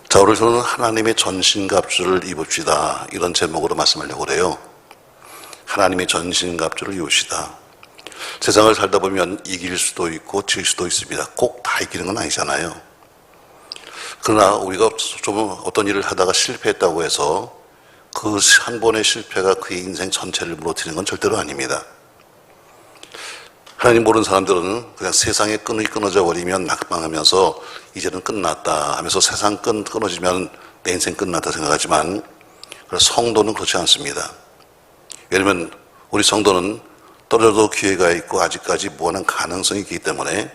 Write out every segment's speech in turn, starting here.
자, 오늘 저는 하나님의 전신갑주를 입읍시다, 이런 제목으로 말씀하려고 그래요. 하나님의 전신갑주를 입읍시다. 세상을 살다 보면 이길 수도 있고 질 수도 있습니다. 꼭 다 이기는 건 아니잖아요. 그러나 우리가 좀 어떤 일을 하다가 실패했다고 해서 그 한 번의 실패가 그의 인생 전체를 무너뜨리는 건 절대로 아닙니다. 하나님 모르는 사람들은 그냥 세상의 끈이 끊어져 버리면 낙방하면서 이제는 끝났다 하면서 세상 끈 끊어지면 내 인생 끝났다 생각하지만 성도는 그렇지 않습니다. 왜냐하면 우리 성도는 떨어져도 기회가 있고 아직까지 무한한 가능성이 있기 때문에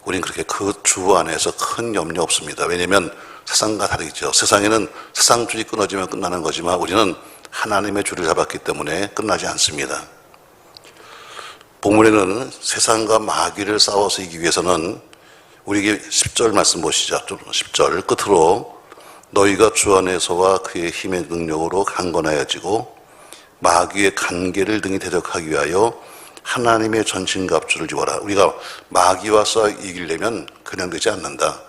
우리는 그렇게 그 주 안에서 큰 염려 없습니다. 왜냐하면 세상과 다르죠. 세상에는 세상 줄이 끊어지면 끝나는 거지만 우리는 하나님의 줄을 잡았기 때문에 끝나지 않습니다. 본문에는 세상과 마귀를 싸워서 이기기 위해서는 우리에게 10절 말씀 보시죠. 10절 끝으로 너희가 주 안에서와 그의 힘의 능력으로 강건하여지고 마귀의 간계를 등이 대적하기 위하여 하나님의 전신갑주를 입어라. 우리가 마귀와 싸워 이기려면 그냥 되지 않는다.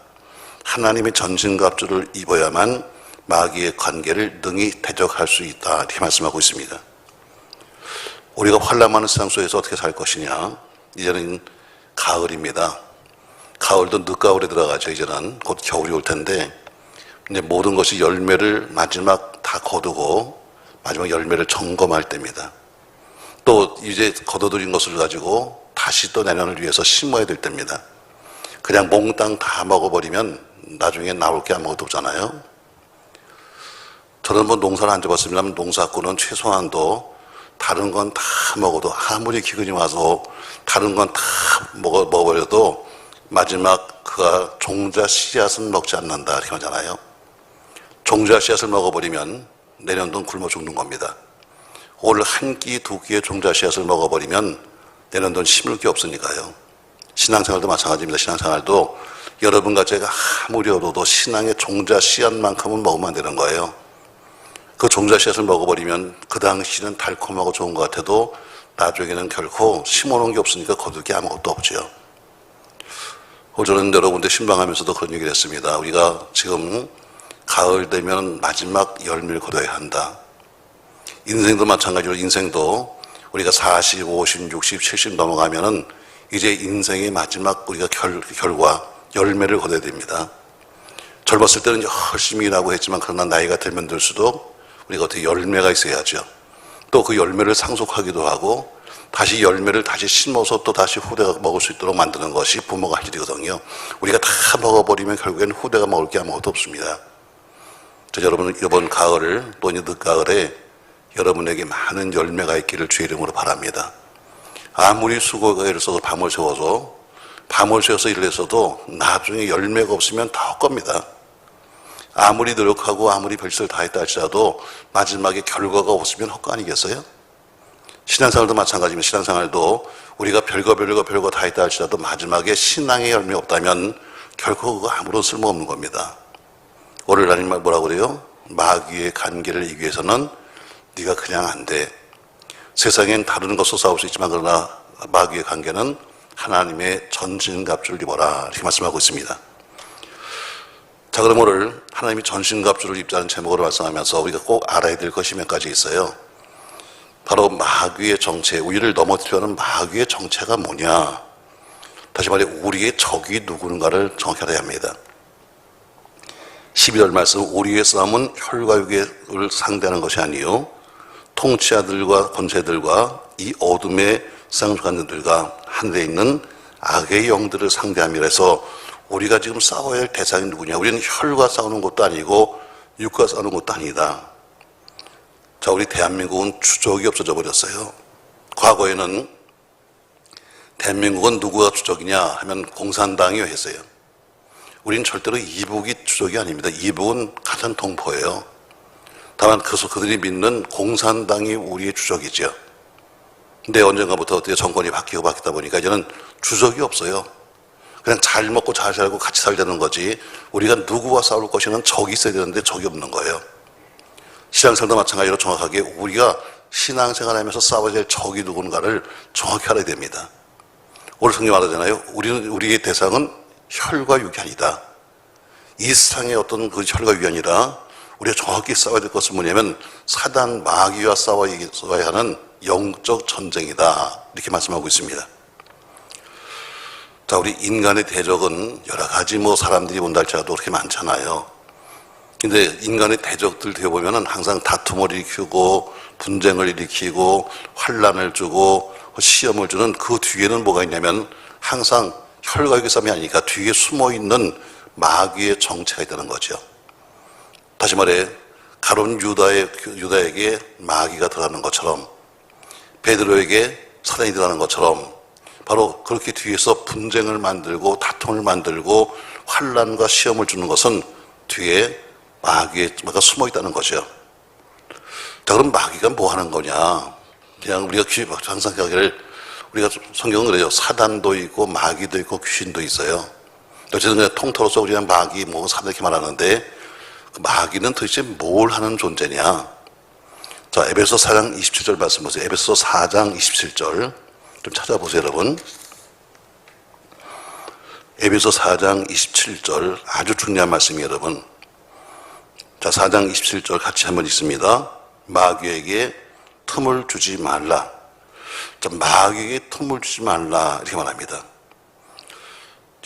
하나님의 전신갑주를 입어야만 마귀의 관계를 능히 대적할 수 있다, 이렇게 말씀하고 있습니다. 우리가 환난 많은 세상 속에서 어떻게 살 것이냐. 이제는 가을입니다. 가을도 늦가을에 들어가죠. 이제는 곧 겨울이 올 텐데 이제 모든 것이 열매를 마지막 다 거두고 마지막 열매를 점검할 때입니다. 또 이제 거둬들인 것을 가지고 다시 또 내년을 위해서 심어야 될 때입니다. 그냥 몽땅 다 먹어버리면 나중에 나올 게 아무것도 없잖아요. 저는 뭐 농사를 안 접었습니다만 농사꾼은 최소한도 다른 건 다 먹어도 아무리 기근이 와서 다른 건 다 먹어버려도 마지막 그가 종자 씨앗은 먹지 않는다, 이렇게 하잖아요. 종자 씨앗을 먹어버리면 내년도 굶어 죽는 겁니다. 올 한 끼, 두 끼의 종자 씨앗을 먹어버리면 내년도 심을 게 없으니까요. 신앙생활도 마찬가지입니다. 신앙생활도 여러분과 제가 아무리 얻어도 신앙의 종자 씨앗만큼은 먹으면 안 되는 거예요. 그 종자 씨앗을 먹어버리면 그 당시는 달콤하고 좋은 것 같아도 나중에는 결코 심어놓은 게 없으니까 거둘 게 아무것도 없죠. 저는 여러분들 신방하면서도 그런 얘기를 했습니다. 우리가 지금 가을 되면 마지막 열매를 거둬야 한다. 인생도 마찬가지로 인생도 우리가 40, 50, 60, 70 넘어가면은 이제 인생의 마지막 우리가 결과, 열매를 거둬야 됩니다. 젊었을 때는 열심히 일하고 했지만 그러나 나이가 들면 들수록 우리가 어떻게 열매가 있어야죠. 또 그 열매를 상속하기도 하고 다시 열매를 다시 심어서 또 다시 후대가 먹을 수 있도록 만드는 것이 부모가 할 일이거든요. 우리가 다 먹어버리면 결국에는 후대가 먹을 게 아무것도 없습니다. 그래서 여러분 이번 가을을 또 늦가을에 여러분에게 많은 열매가 있기를 주의 이름으로 바랍니다. 아무리 수고가 일을 써서 밤을 새워서 일을 했어도 나중에 열매가 없으면 다 헛겁니다. 아무리 노력하고 아무리 별짓을 다 했다 할지라도 마지막에 결과가 없으면 헛거 아니겠어요? 신앙생활도 마찬가지입니다. 신앙생활도 우리가 별거 다 했다 할지라도 마지막에 신앙의 열매 없다면 결코 그거 아무런 쓸모없는 겁니다. 오늘 하나님 말 뭐라고 그래요? 마귀의 관계를 이기기 위해서는 네가 그냥 안 돼. 세상엔 다른 것으로 싸울 수 있지만 그러나 마귀의 관계는 하나님의 전신갑주를 입어라, 이렇게 말씀하고 있습니다. 자, 그럼 오늘 하나님이 전신갑주를 입자는 제목으로 말씀하면서 우리가 꼭 알아야 될 것이 몇 가지 있어요. 바로 마귀의 정체, 우리를 넘어뜨리는 마귀의 정체가 뭐냐. 다시 말해 우리의 적이 누군가를 정확히 알아야 합니다. 12절 말씀, 우리의 싸움은 혈과 육을 상대하는 것이 아니요 통치자들과 권세들과 이 어둠의 쌍수관들과 하늘에 있는 악의 영들을 상대함이라 해서 우리가 지금 싸워야 할 대상이 누구냐. 우리는 혈과 싸우는 것도 아니고 육과 싸우는 것도 아니다. 자, 우리 대한민국은 주적이 없어져 버렸어요. 과거에는 대한민국은 누구가 주적이냐 하면 공산당이 했어요. 우리는 절대로 이북이 주적이 아닙니다. 이북은 가장 동포예요. 다만 그들이 믿는 공산당이 우리의 주적이죠. 근데 언젠가부터 어떻게 정권이 바뀌다 보니까 이제는 주적이 없어요. 그냥 잘 먹고 잘 살고 같이 살자는 거지 우리가 누구와 싸울 것이는 적이 있어야 되는데 적이 없는 거예요. 신앙생활도 마찬가지로 정확하게 우리가 신앙생활하면서 싸워야 될 적이 누군가를 정확히 알아야 됩니다. 오늘 성경 말하잖아요. 우리의 대상은 혈과 육이 아니다. 이 세상의 어떤 그 혈과 위안이라 우리가 정확히 싸워야 될 것은 뭐냐면 사단 마귀와 싸워야 하는 영적 전쟁이다. 이렇게 말씀하고 있습니다. 자, 우리 인간의 대적은 여러 가지 뭐 사람들이 본다 할지라도 그렇게 많잖아요. 근데 인간의 대적들 되어보면은 항상 다툼을 일으키고 분쟁을 일으키고 환란을 주고 시험을 주는 그 뒤에는 뭐가 있냐면 항상 혈과 싸움이 아니니까 뒤에 숨어있는 마귀의 정체가 있다는 거죠. 다시 말해 가룟 유다에게 마귀가 들어가는 것처럼 베드로에게 사단이 들어가는 것처럼 바로 그렇게 뒤에서 분쟁을 만들고 다툼을 만들고 환란과 시험을 주는 것은 뒤에 마귀가 숨어 있다는 거죠. 자, 그럼 마귀가 뭐 하는 거냐? 그냥 우리가 항상 생각하기를 우리가 성경은 그래요. 사단도 있고 마귀도 있고 귀신도 있어요. 어쨌든 그냥 통틀어서 우리가 마귀, 뭐 사단 이렇게 말하는데 그 마귀는 도대체 뭘 하는 존재냐? 자, 에베소 4장 27절 말씀 보세요. 에베소 4장 27절 좀 찾아보세요, 여러분. 에베소 4장 27절 아주 중요한 말씀이에요, 여러분. 자, 4장 27절 같이 한번 읽습니다. 마귀에게 틈을 주지 말라. 자, 마귀에게 틈을 주지 말라 이렇게 말합니다.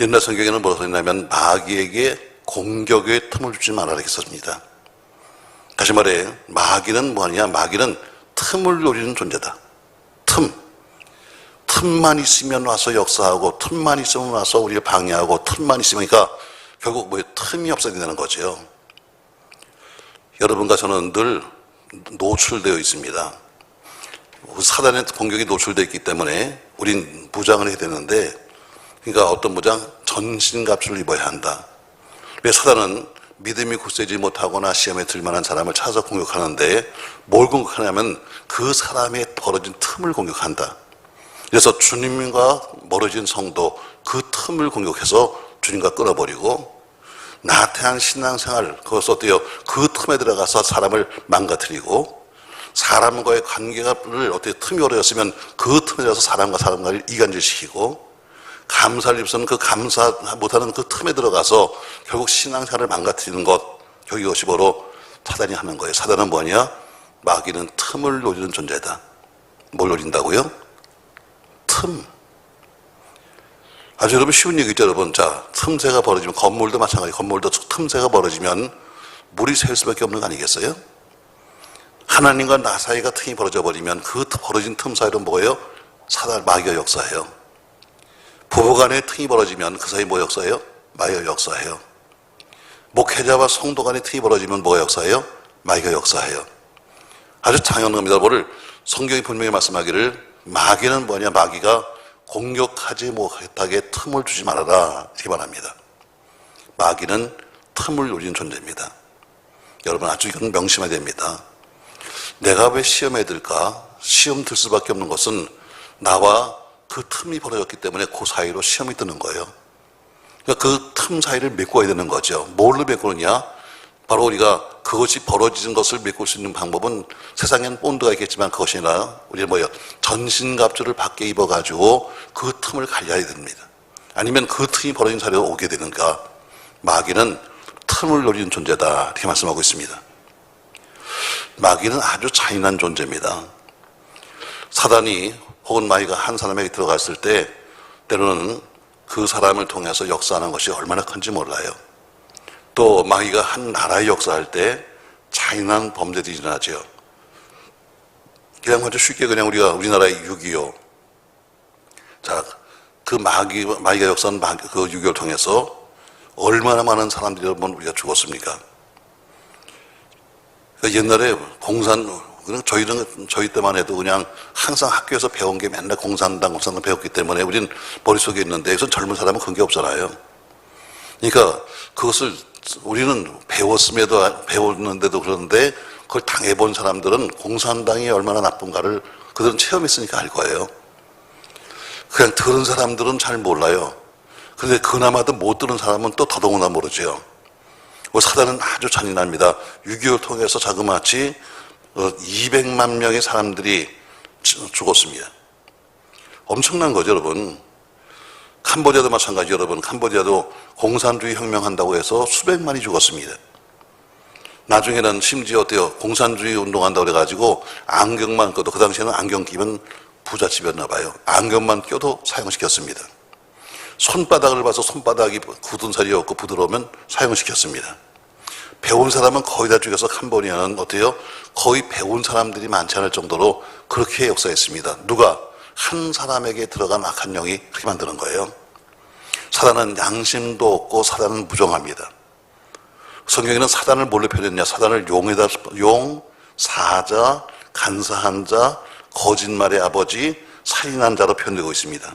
옛날 성경에는 뭐라고 써있냐면 마귀에게 공격의 틈을 주지 말라 이렇게 썼습니다. 다시 말해 마귀는 뭐냐? 마귀는 틈을 노리는 존재다. 틈만 있으면 와서 역사하고 틈만 있으면 와서 우리를 방해하고 틈만 있으면 그러니까 결국 뭐 틈이 없어야 된다는 거죠. 여러분과 저는 늘 노출되어 있습니다. 사단의 공격이 노출되어 있기 때문에 우린 무장을 해야 되는데 그러니까 어떤 무장? 전신갑주를 입어야 한다. 왜 사단은 믿음이 굳세지 못하거나 시험에 들만한 사람을 찾아서 공격하는데 뭘 공격하냐면 그 사람의 벌어진 틈을 공격한다. 그래서 주님과 멀어진 성도 그 틈을 공격해서 주님과 끊어버리고 나태한 신앙생활 그것을 어때요? 그 틈에 들어가서 사람을 망가뜨리고 사람과의 관계를 어떻게 틈이 어려졌으면 그 틈에 들어가서 사람과 사람과를 이간질시키고 감사를 입서는 그 감사 못하는 그 틈에 들어가서 결국 신앙생활을 망가뜨리는 것 이것이 바로 사단이 하는 거예요. 사단은 뭐냐? 마귀는 틈을 노리는 존재다. 뭘 노린다고요? 틈. 아주 여러분 쉬운 얘기죠, 여러분. 자, 틈새가 벌어지면 건물도 마찬가지. 건물도 틈새가 벌어지면 물이 셀 수밖에 없는 거 아니겠어요? 하나님과 나 사이가 틈이 벌어져 버리면 그 벌어진 틈 사이로 뭐예요? 사단 마귀가 역사해요. 부부간에 틈이 벌어지면 그 사이 뭐 역사해요? 마귀가 역사해요. 목회자와 성도 간에 틈이 벌어지면 뭐가 역사해요? 마귀가 역사해요. 아주 당연한 겁니다. 뭐를 성경이 분명히 말씀하기를 마귀는 뭐냐? 마귀가 공격하지 못하게 틈을 주지 말아라 이렇게 말합니다. 마귀는 틈을 노리는 존재입니다. 여러분 아주 이건 명심해야 됩니다. 내가 왜 시험에 들까? 시험 들 수밖에 없는 것은 나와 그 틈이 벌어졌기 때문에 그 사이로 시험이 뜨는 거예요. 그러니까 그 틈 사이를 메꿔야 되는 거죠. 뭘로 메꾸느냐? 바로 우리가 그것이 벌어지는 것을 메꿀 수 있는 방법은 세상에는 본드가 있겠지만 그것이 아니라 우리가 뭐예요? 전신갑주를 밖에 입어가지고 그 틈을 갈려야 됩니다. 아니면 그 틈이 벌어진 사이로 오게 되는가? 마귀는 틈을 노리는 존재다 이렇게 말씀하고 있습니다. 마귀는 아주 잔인한 존재입니다. 사단이 혹은 마귀가 한 사람에게 들어갔을 때 때로는 그 사람을 통해서 역사하는 것이 얼마나 큰지 몰라요. 또 마귀가 한 나라의 역사할 때 잔인한 범죄들이 일어나죠. 그냥 아주 쉽게 그냥 우리가 우리나라의 6.25 자, 그 마귀가 역사한 그 6.25를 통해서 얼마나 많은 사람들이 여러분 우리가 죽었습니까? 그러니까 옛날에 저희 때만 해도 그냥 항상 학교에서 배운 게 맨날 공산당 배웠기 때문에 우리는 머릿속에 있는데 여기서 젊은 사람은 그런 게 없잖아요. 그러니까 그것을 우리는 배웠는데도 그러는데 그걸 당해본 사람들은 공산당이 얼마나 나쁜가를 그들은 체험했으니까 알 거예요. 그냥 들은 사람들은 잘 몰라요. 그런데 그나마도 못 들은 사람은 또 더더구나 모르죠. 사단은 아주 잔인합니다. 6.25를 통해서 자그마치 200만 명의 사람들이 죽었습니다. 엄청난 거죠, 여러분. 캄보디아도 마찬가지 여러분. 캄보디아도 공산주의 혁명한다고 해서 수백만이 죽었습니다. 나중에는 심지어 어때요? 공산주의 운동한다고 그래가지고 안경만 껴도, 그 당시에는 안경 끼면 부잣집이었나 봐요. 안경만 껴도 사형시켰습니다. 손바닥을 봐서 손바닥이 굳은 살이 없고 부드러우면 사형시켰습니다. 배운 사람은 거의 다 죽여서 캄보디아는 어때요? 거의 배운 사람들이 많지 않을 정도로 그렇게 역사했습니다. 누가? 한 사람에게 들어간 악한 영이 그렇게 만드는 거예요. 사단은 양심도 없고 사단은 무정합니다. 성경에는 사단을 뭘로 표현했냐? 사단을 용, 사자, 간사한 자, 거짓말의 아버지, 살인한 자로 표현되고 있습니다.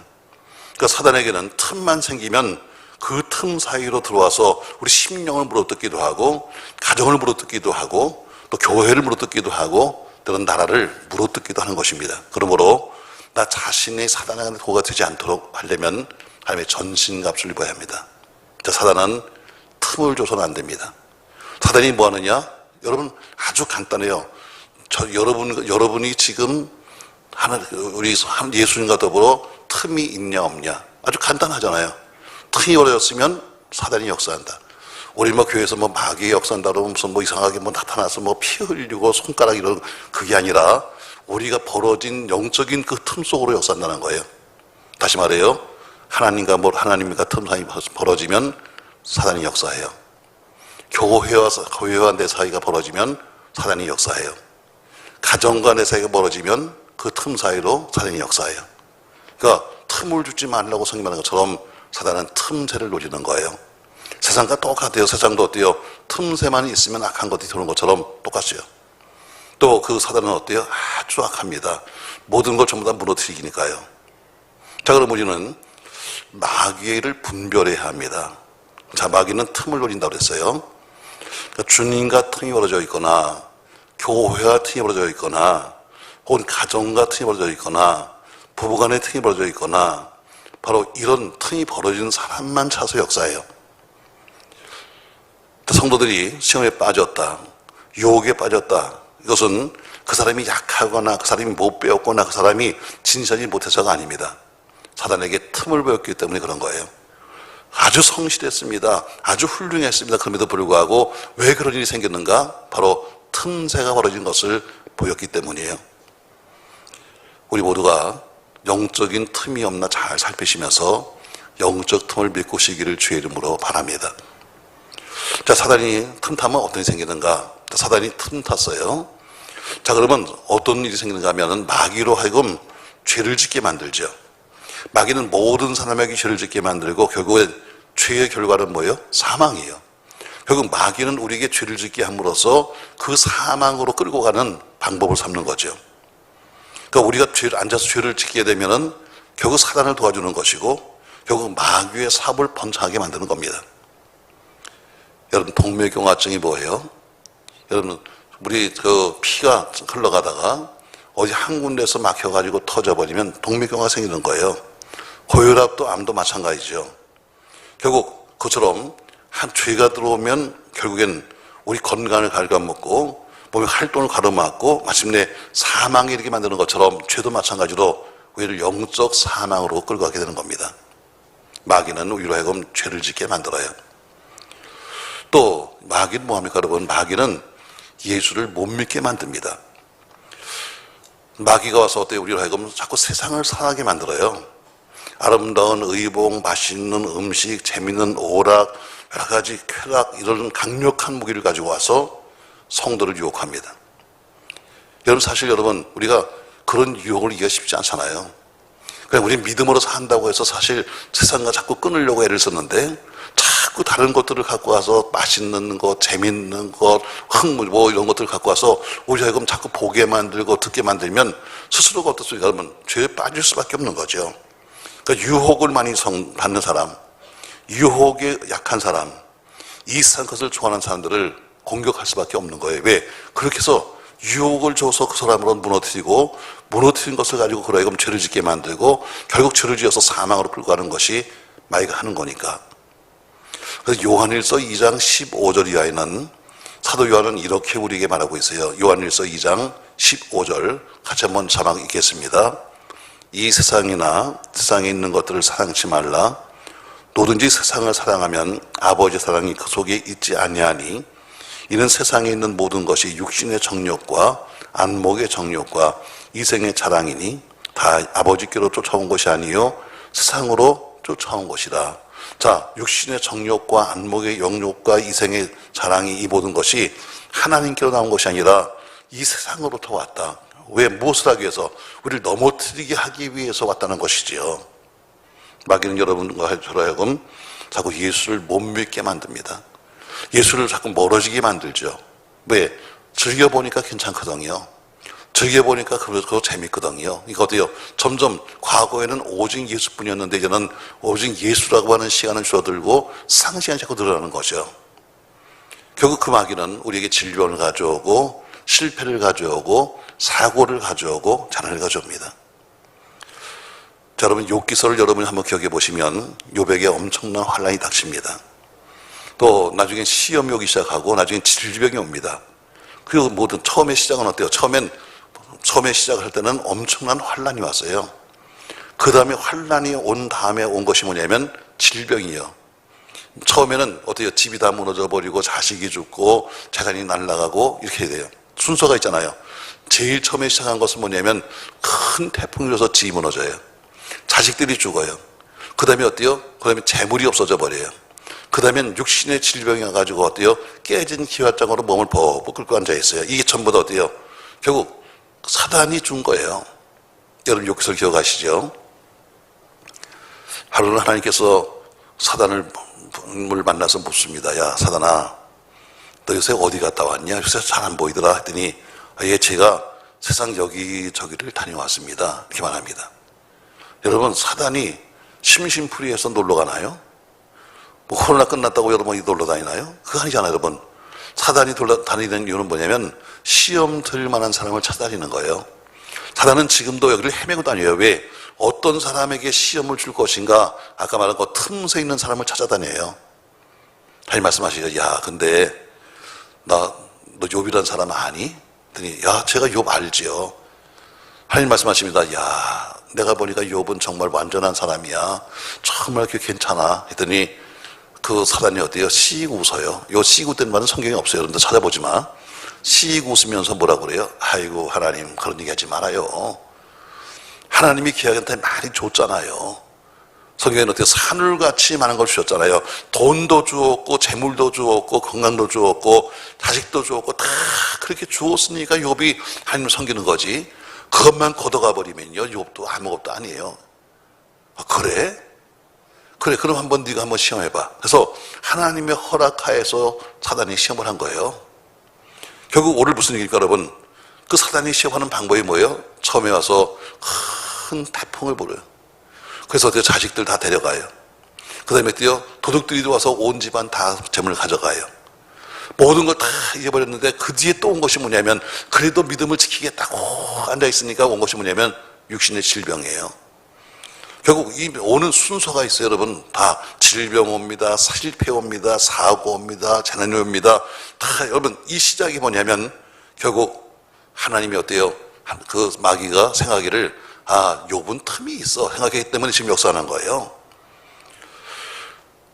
그러니까 사단에게는 틈만 생기면 그 틈 사이로 들어와서 우리 심령을 물어뜯기도 하고, 가정을 물어뜯기도 하고, 또 교회를 물어뜯기도 하고, 또는 나라를 물어뜯기도 하는 것입니다. 그러므로 나 자신이 사단의 도가 되지 않도록 하려면 하나님의 전신갑주를 입어야 합니다. 자, 사단은 틈을 줘서는 안 됩니다. 사단이 뭐 하느냐? 여러분, 아주 간단해요. 여러분이 지금 우리 예수님과 더불어 틈이 있냐 없냐? 아주 간단하잖아요. 틈이 벌어졌으면 사단이 역사한다. 우리 교회에서 마귀의 역사한다 그러면 무슨 이상하게 나타나서 피 흘리고 손가락 이런, 그게 아니라 우리가 벌어진 영적인 그 틈 속으로 역사한다는 거예요. 다시 말해요. 하나님과 틈 사이 벌어지면 사단이 역사해요. 교회와 내 사이가 벌어지면 사단이 역사해요. 가정과 내 사이가 벌어지면 그 틈 사이로 사단이 역사해요. 그러니까 틈을 주지 말라고 성경 말하는 것처럼 사단은 틈새를 노리는 거예요. 세상과 똑같아요. 세상도 어때요? 틈새만 있으면 악한 것들이 들어오는 것처럼 똑같아요. 또 그 사단은 어때요? 아주 악합니다. 모든 걸 전부 다 무너뜨리기니까요. 자, 그럼 우리는 마귀를 분별해야 합니다. 자, 마귀는 틈을 노린다고 그랬어요. 그러니까 주님과 틈이 벌어져 있거나, 교회와 틈이 벌어져 있거나, 혹은 가정과 틈이 벌어져 있거나, 부부간의 틈이 벌어져 있거나, 바로 이런 틈이 벌어지는 사람만 차서 역사해요. 성도들이 시험에 빠졌다, 유혹에 빠졌다. 이것은 그 사람이 약하거나 그 사람이 못 배웠거나 그 사람이 진실하지 못해서가 아닙니다. 사단에게 틈을 배웠기 때문에 그런 거예요. 아주 성실했습니다. 아주 훌륭했습니다. 그럼에도 불구하고 왜 그런 일이 생겼는가? 바로 틈새가 벌어진 것을 보였기 때문이에요. 우리 모두가 영적인 틈이 없나 잘 살피시면서 영적 틈을 메꾸시기를 주의 이름으로 바랍니다. 자, 사단이 틈 타면 어떤 일이 생기는가? 사단이 틈 탔어요. 자, 그러면 어떤 일이 생기는가 하면 마귀로 하여금 죄를 짓게 만들죠. 마귀는 모든 사람에게 죄를 짓게 만들고 결국엔 죄의 결과는 뭐예요? 사망이에요. 결국 마귀는 우리에게 죄를 짓게 함으로써 그 사망으로 끌고 가는 방법을 삼는 거죠. 그러니까 우리가 앉아서 죄를 짓게 되면은 결국 사단을 도와주는 것이고 결국 마귀의 삽을 번창하게 만드는 겁니다. 여러분, 동맥경화증이 뭐예요? 여러분, 우리 피가 흘러가다가 어디 한 군데에서 막혀가지고 터져버리면 동맥경화가 생기는 거예요. 고혈압도 암도 마찬가지죠. 결국 그처럼 한 죄가 들어오면 결국엔 우리 건강을 갉아먹고 몸의 활동을 가로막고 마침내 사망에 이르게 만드는 것처럼 죄도 마찬가지로 우리를 영적 사망으로 끌고 가게 되는 겁니다. 마귀는 우리로 하여금 죄를 짓게 만들어요. 또 마귀는 뭐합니까 여러분? 마귀는 예수를 못 믿게 만듭니다. 마귀가 와서 어때요? 우리로 하여금 자꾸 세상을 사랑하게 만들어요. 아름다운 의복, 맛있는 음식, 재밌는 오락, 여러 가지 쾌락, 이런 강력한 무기를 가지고 와서 성도를 유혹합니다. 여러분, 사실 여러분, 우리가 그런 유혹을 이기기가 쉽지 않잖아요. 그냥 우리 믿음으로 산다고 해서 사실 세상과 자꾸 끊으려고 애를 썼는데 자꾸 다른 것들을 갖고 와서 맛있는 것, 재밌는 것, 이런 것들을 갖고 와서 우리 하여금 자꾸 보게 만들고 듣게 만들면 스스로가 어떻습니까? 여러분, 죄에 빠질 수밖에 없는 거죠. 그러니까 유혹을 많이 받는 사람, 유혹에 약한 사람, 이상한 것을 좋아하는 사람들을 공격할 수밖에 없는 거예요. 왜? 그렇게 해서 유혹을 줘서 그 사람으로 무너뜨리고 무너뜨린 것을 가지고 그로 하여금 죄를 짓게 만들고 결국 죄를 지어서 사망으로 끌고 가는 것이 마귀가 하는 거니까. 그래서 요한일서 2장 15절 이하에는 사도 요한은 이렇게 우리에게 말하고 있어요. 요한일서 2장 15절 같이 한번 자막 읽겠습니다. 이 세상이나 세상에 있는 것들을 사랑치 말라. 누구든지 세상을 사랑하면 아버지 사랑이 그 속에 있지 아니하니 이는 세상에 있는 모든 것이 육신의 정욕과 안목의 정욕과 이생의 자랑이니 다 아버지께로 쫓아온 것이 아니요 세상으로 쫓아온 것이라. 자, 육신의 정욕과 안목의 영욕과 이생의 자랑이 이 모든 것이 하나님께로 나온 것이 아니라 이 세상으로부터 왔다. 왜? 무엇을 하기 위해서? 우리를 넘어뜨리게 하기 위해서 왔다는 것이지요. 마귀는 여러분과 저로 하여금 자꾸 예수를 못 믿게 만듭니다. 예수를 자꾸 멀어지게 만들죠. 왜? 즐겨보니까 괜찮거든요. 즐겨보니까 그거 재밌거든요. 이거 어때요? 점점 과거에는 오직 예수뿐이었는데 이제는 오직 예수라고 하는 시간은 줄어들고 상시간이 자꾸 늘어나는 거죠. 결국 그 마귀는 우리에게 질병을 가져오고 실패를 가져오고 사고를 가져오고 재난을 가져옵니다. 자, 여러분 욥기서를 여러분이 한번 기억해 보시면 욥에게 엄청난 환란이 닥칩니다. 또 나중에 시험이 오기 시작하고 나중에 질병이 옵니다. 그리고 모든 처음에 시작은 어때요? 처음에 시작을 할 때는 엄청난 환란이 왔어요. 그 다음에 환란이 온 다음에 온 것이 뭐냐면 질병이요. 처음에는 어때요? 집이 다 무너져 버리고 자식이 죽고 재산이 날아가고 이렇게 돼요. 순서가 있잖아요. 제일 처음에 시작한 것은 뭐냐면 큰 태풍이 일어서 집이 무너져요. 자식들이 죽어요. 그 다음에 어때요? 그 다음에 재물이 없어져 버려요. 그 다음엔 육신의 질병이 와가지고 어때요? 깨진 기와장으로 몸을 버벅 긁고 앉아있어요. 이게 전부 다 어때요? 결국 사단이 준 거예요. 여러분 욥기서를 기억하시죠? 하루는 하나님께서 사단을 만나서 묻습니다. 야 사단아, 너 요새 어디 갔다 왔냐? 요새 잘 안 보이더라 했더니 예, 제가 세상 여기저기를 다녀왔습니다. 이렇게 말합니다. 여러분 사단이 심심풀이해서 놀러 가나요? 뭐 코로나 끝났다고 여러분이 놀러 다니나요? 그거 아니잖아요. 여러분 사단이 다니는 이유는 뭐냐면 시험 들 만한 사람을 찾아다니는 거예요. 사단은 지금도 여기를 헤매고 다녀요. 왜? 어떤 사람에게 시험을 줄 것인가, 아까 말한 거 틈새 있는 사람을 찾아다녀요. 하나님 말씀하시죠. 야 근데 너 욥이라는 사람 아니? 그랬더니 야 제가 욥 알지요. 하나님 말씀하십니다. 야 내가 보니까 욥은 정말 완전한 사람이야. 정말 그게 괜찮아. 했더니 그 사단이 어때요? 씩 웃어요. 요 씩 웃는 말은 성경에 없어요. 여러분들 찾아보지 마. 씩 웃으면서 뭐라고 그래요? 아이고 하나님 그런 얘기 하지 말아요. 하나님이 기약한테 많이 줬잖아요. 성경에는 어떻게 산울같이 많은 걸 주셨잖아요. 돈도 주었고 재물도 주었고 건강도 주었고 자식도 주었고 다 그렇게 주었으니까 욥이 하나님을 섬기는 거지. 그것만 걷어가 버리면요 욥도 아무것도 아니에요. 아, 그래? 그럼 한번 네가 한번 시험해봐. 그래서 하나님의 허락하에서 사단이 시험을 한 거예요. 결국 오늘 무슨 얘기일까 여러분? 그 사단이 시험하는 방법이 뭐예요? 처음에 와서 큰 태풍을 불어요. 그래서 그 자식들 다 데려가요. 그 다음에 도둑들이 와서 온 집안 다 재물을 가져가요. 모든 걸 다 잊어버렸는데 그 뒤에 또 온 것이 뭐냐면 그래도 믿음을 지키겠다고 앉아있으니까 온 것이 뭐냐면 육신의 질병이에요. 결국 이 오는 순서가 있어요. 여러분 다 질병 옵니다. 실패 옵니다. 사고 옵니다. 재난이 옵니다. 다 여러분 이 시작이 뭐냐면 결국 하나님이 어때요? 그 마귀가 생각하기를 아 욥은 틈이 있어 생각했기 때문에 지금 역사하는 거예요.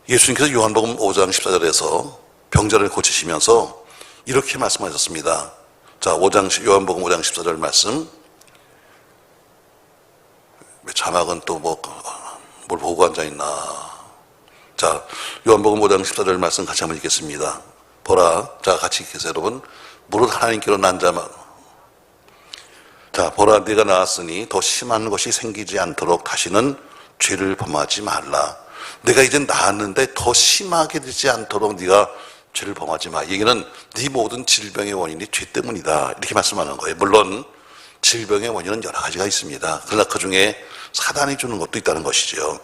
예수님께서 요한복음 5장 14절에서 병자를 고치시면서 이렇게 말씀하셨습니다. 자, 요한복음 5장 14절 말씀. 자막은 또 뭘 보고 앉아있나. 자, 요한복음 5장 14절 말씀 같이 한번 읽겠습니다. 보라, 자 같이 읽겠어요 여러분. 무릇 하나님께로 난 자만. 자, 보라 네가 나았으니 더 심한 것이 생기지 않도록 다시는 죄를 범하지 말라. 내가 이제 나았는데 더 심하게 되지 않도록 네가 죄를 범하지 마. 이 얘기는 네 모든 질병의 원인이 죄 때문이다. 이렇게 말씀하는 거예요. 물론 질병의 원인은 여러 가지가 있습니다. 그러나 그 중에 사단이 주는 것도 있다는 것이죠.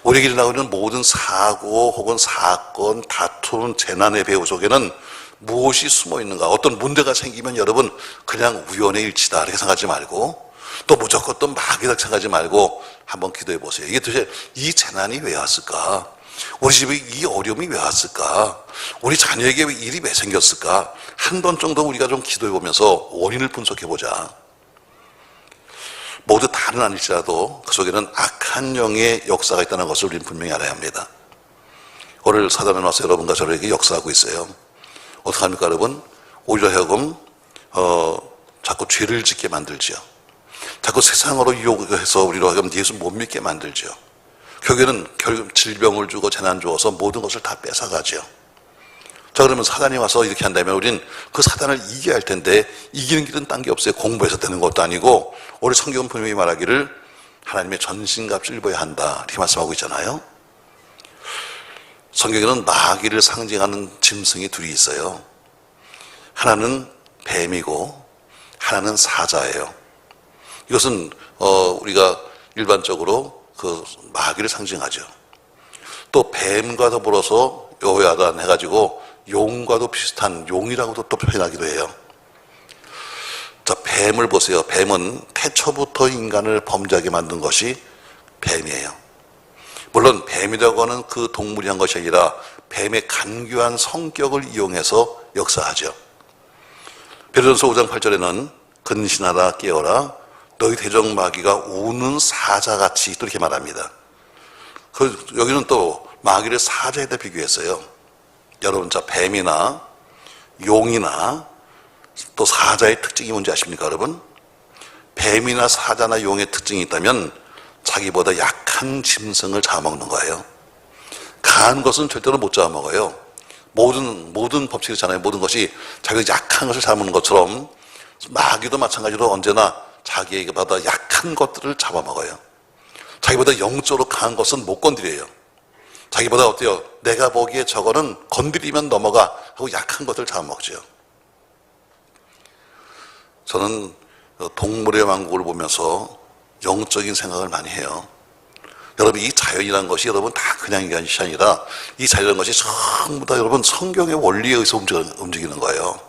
우리에게 일어나고 있는 모든 사고 혹은 사건, 다툼, 재난의 배후 속에는 무엇이 숨어 있는가? 어떤 문제가 생기면 여러분 그냥 우연의 일치다 이렇게 생각하지 말고 또 무조건 또 마귀다 생각하지 말고 한번 기도해 보세요. 이게 도대체 이 재난이 왜 왔을까? 우리 집에 이 어려움이 왜 왔을까? 우리 자녀에게 일이 왜 생겼을까? 한 번 정도 우리가 좀 기도해 보면서 원인을 분석해 보자. 모두 다 말은 아닐지라도 그 속에는 악한 영의 역사가 있다는 것을 우리는 분명히 알아야 합니다. 오늘 사단은 와서 여러분과 저에게 역사하고 있어요. 어떡합니까 여러분? 오히려 하여금 자꾸 죄를 짓게 만들죠. 자꾸 세상으로 유혹해서 우리로 하여금 예수 못 믿게 만들죠. 결국에는 질병을 주고 재난 주어서 모든 것을 다 뺏어가죠. 자, 그러면 사단이 와서 이렇게 한다면 우리는 그 사단을 이겨야 할 텐데 이기는 길은 딴 게 없어요. 공부해서 되는 것도 아니고 오늘 성경은 분명히 말하기를 하나님의 전신갑주를 입어야 한다 이렇게 말씀하고 있잖아요. 성경에는 마귀를 상징하는 짐승이 둘이 있어요. 하나는 뱀이고 하나는 사자예요. 이것은 우리가 일반적으로 그 마귀를 상징하죠. 또 뱀과 더불어서 여호야단 해가지고 용과도 비슷한 용이라고도 또 표현하기도 해요. 자, 뱀을 보세요. 뱀은 태초부터 인간을 범죄하게 만든 것이 뱀이에요. 물론 뱀이라고 하는 그 동물이 한 것이 아니라 뱀의 간교한 성격을 이용해서 역사하죠. 베드로전서 5장 8절에는 근신하라 깨어라 너희 대적 마귀가 우는 사자같이 또 이렇게 말합니다. 여기는 또 마귀를 사자에다 비교했어요. 여러분, 자, 뱀이나 용이나 또 사자의 특징이 뭔지 아십니까, 여러분? 뱀이나 사자나 용의 특징이 있다면 자기보다 약한 짐승을 잡아먹는 거예요. 강한 것은 절대로 못 잡아먹어요. 모든 법칙이 있잖아요. 모든 것이 자기가 약한 것을 잡아먹는 것처럼 마귀도 마찬가지로 언제나 자기보다 약한 것들을 잡아먹어요. 자기보다 영적으로 강한 것은 못 건드려요. 자기보다 어때요? 내가 보기에 저거는 건드리면 넘어가 하고 약한 것들을 잡아먹죠. 저는 동물의 왕국을 보면서 영적인 생각을 많이 해요. 여러분, 이 자연이라는 것이 여러분 다 그냥 것이 아니라 이 자연이라는 것이 전부 다 여러분 성경의 원리에 의해서 움직이는 거예요.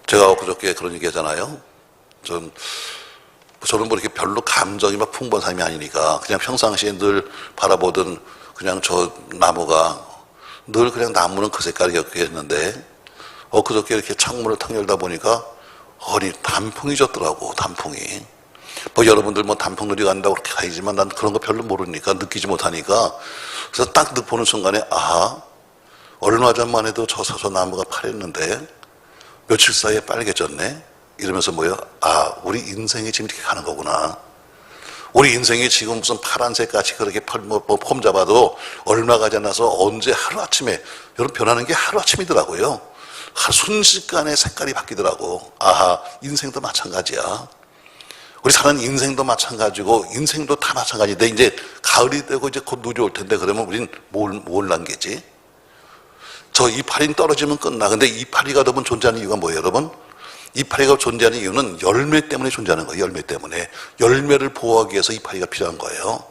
제가 그저께 그런 얘기 하잖아요. 저는 뭐 이렇게 별로 감정이 막 풍부한 사람이 아니니까 그냥 평상시에 늘 바라보던 그냥 저 나무가 늘 그냥 나무는 그 색깔이었게 했는데 그저께 이렇게 창문을 탁 열다 보니까 단풍이 졌더라고. 단풍이. 뭐 여러분들 뭐 단풍놀이 간다고 그렇게 가지만 난 그런 거 별로 모르니까 느끼지 못하니까 그래서 딱 보는 순간에 얼마 전만 해도 저 나무가 파랬는데 며칠 사이에 빨개졌네. 이러면서 우리 인생이 지금 이렇게 가는 거구나. 우리 인생이 지금 무슨 파란색 같이 그렇게 폼 잡아도 얼마 가지 않아서 언제 하루아침에 여러분 변하는 게 하루아침이더라고요. 순식간에 색깔이 바뀌더라고. 인생도 마찬가지야. 우리 사는 인생도 마찬가지고 인생도 다 마찬가지인데 이제 가을이 되고 이제 곧 눈이 올 텐데 그러면 우린 뭘 남기지? 저 이파리 떨어지면 끝나. 근데 이파리가 여러분 존재하는 이유가 뭐예요, 여러분? 이파리가 존재하는 이유는 열매 때문에 존재하는 거예요. 열매 때문에. 열매를 보호하기 위해서 이파리가 필요한 거예요.